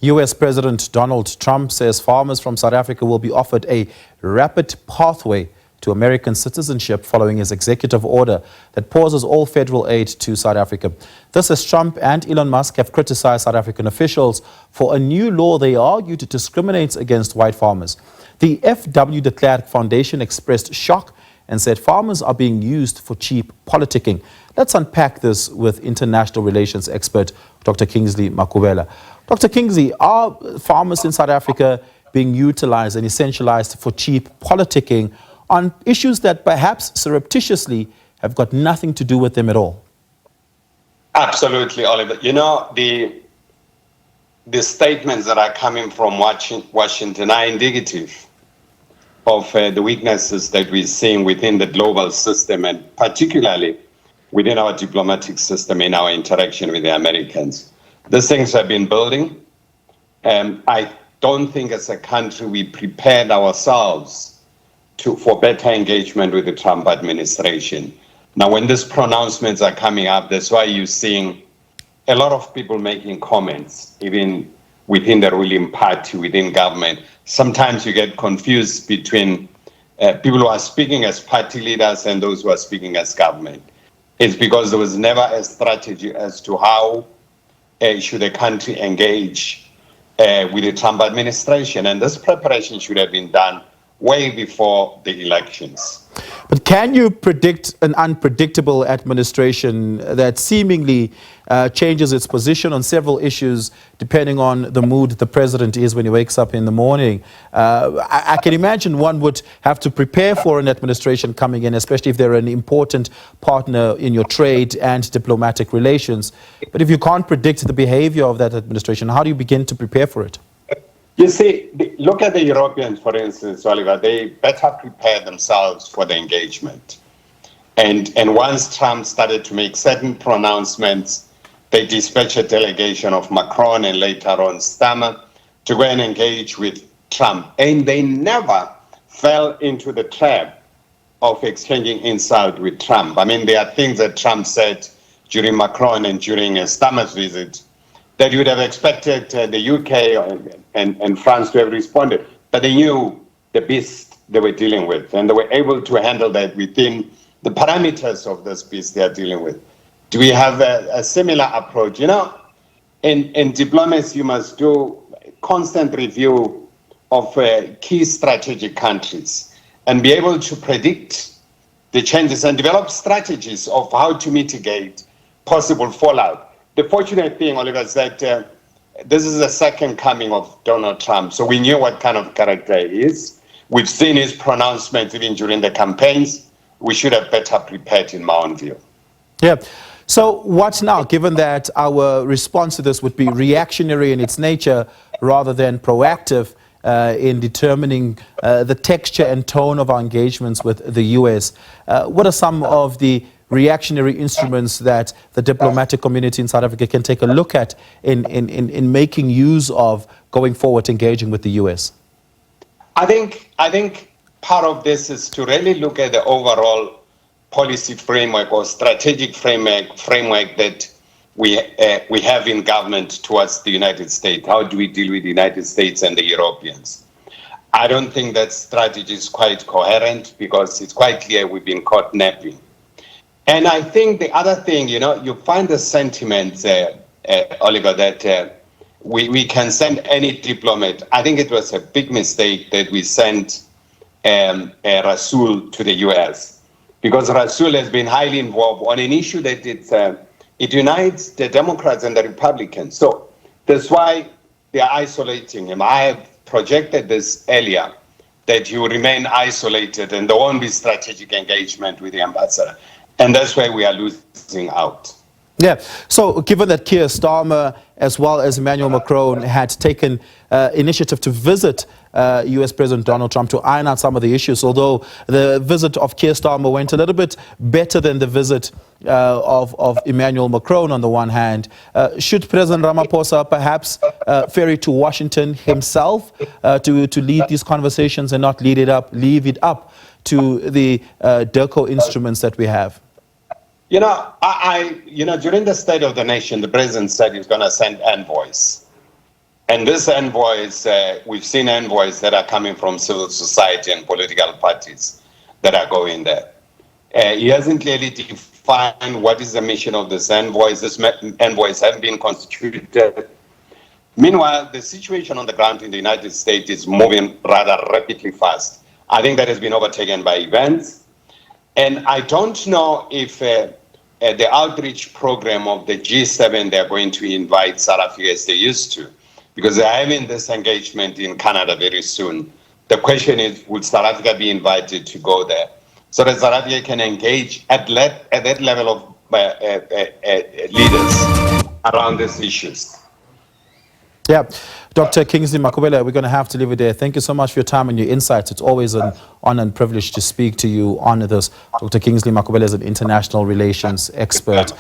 U.S. President Donald Trump says farmers from South Africa will be offered a rapid pathway to American citizenship following his executive order that pauses all federal aid to South Africa. This as Trump and Elon Musk have criticized South African officials for a new law they argue discriminates against white farmers. The FW De Klerk Foundation expressed shock and said farmers are being used for cheap politicking. Let's unpack this with international relations expert Dr. Kingsley Makhubela. Dr. Kingsley, are farmers in South Africa being utilized and essentialized for cheap politicking on issues that perhaps surreptitiously have got nothing to do with them at all? Absolutely, Oliver. You know, the statements that are coming from Washington are indicative of the weaknesses that we're seeing within the global system, and particularly within our diplomatic system in our interaction with the Americans. These things have been building. I don't think as a country we prepared ourselves for better engagement with the Trump administration. Now, when these pronouncements are coming up, that's why you're seeing a lot of people making comments, even within the ruling party, within government. Sometimes you get confused between people who are speaking as party leaders and those who are speaking as government. It's because there was never a strategy as to how should a country engage with the Trump administration. And this preparation should have been done way before the elections. But can you predict an unpredictable administration that seemingly changes its position on several issues depending on the mood the president is when he wakes up in the morning? I can imagine one would have to prepare for an administration coming in, especially if they're an important partner in your trade and diplomatic relations. But if you can't predict the behavior of that administration, how do you begin to prepare for it? You see, look at the Europeans, for instance, Oliver. They better prepare themselves for the engagement. And once Trump started to make certain pronouncements, they dispatched a delegation of Macron and later on Stammer to go and engage with Trump. And they never fell into the trap of exchanging insult with Trump. I mean, there are things that Trump said during Macron and during Stammer's visit that you would have expected the UK and France to have responded. But they knew the beast they were dealing with, and they were able to handle that within the parameters of this beast they are dealing with. Do we have a similar approach? You know, in diplomacy, you must do constant review of key strategic countries and be able to predict the changes and develop strategies of how to mitigate possible fallout. The fortunate thing, Oliver, is that this is the second coming of Donald Trump. So we knew what kind of character he is. We've seen his pronouncements even during the campaigns. We should have better prepared, in my own view. Yeah. So what now, given that our response to this would be reactionary in its nature rather than proactive in determining the texture and tone of our engagements with the U.S., what are some of the reactionary instruments that the diplomatic community in South Africa can take a look at in making use of going forward engaging with the U.S.? I think part of this is to really look at the overall policy framework or strategic framework that we have in government towards the United States. How do we deal with the United States and the Europeans? I don't think that strategy is quite coherent because it's quite clear we've been caught napping. And I think the other thing, you know, you find the sentiment, Oliver, that we can send any diplomat. I think it was a big mistake that we sent Rasul to the U.S. because Rasul has been highly involved on an issue that it unites the Democrats and the Republicans. So that's why they are isolating him. I have projected this earlier, that he will remain isolated and there won't be strategic engagement with the ambassador. And that's where we are losing out. Yeah. So given that Keir Starmer as well as Emmanuel Macron had taken initiative to visit U.S. President Donald Trump to iron out some of the issues, although the visit of Keir Starmer went a little bit better than the visit of Emmanuel Macron on the one hand, should President Ramaphosa perhaps ferry to Washington himself to lead these conversations and not leave it up to the DIRCO instruments that we have? You know, during the State of the Nation, the president said he's going to send envoys. And these envoys, we've seen envoys that are coming from civil society and political parties that are going there. He hasn't clearly defined what is the mission of these envoys. These envoys haven't been constituted. Meanwhile, the situation on the ground in the United States is moving rather rapidly fast. I think that has been overtaken by events. And I don't know if the outreach program of the G7, they're going to invite South Africa as they used to, because they're having this engagement in Canada very soon. The question is, would South Africa be invited to go there so that South Africa can engage at that level of leaders around these issues? Yeah, Dr. Kingsley Makhubela, we're going to have to leave it there. Thank you so much for your time and your insights. It's always an honor and privilege to speak to you on this. Dr. Kingsley Makhubela is an international relations expert.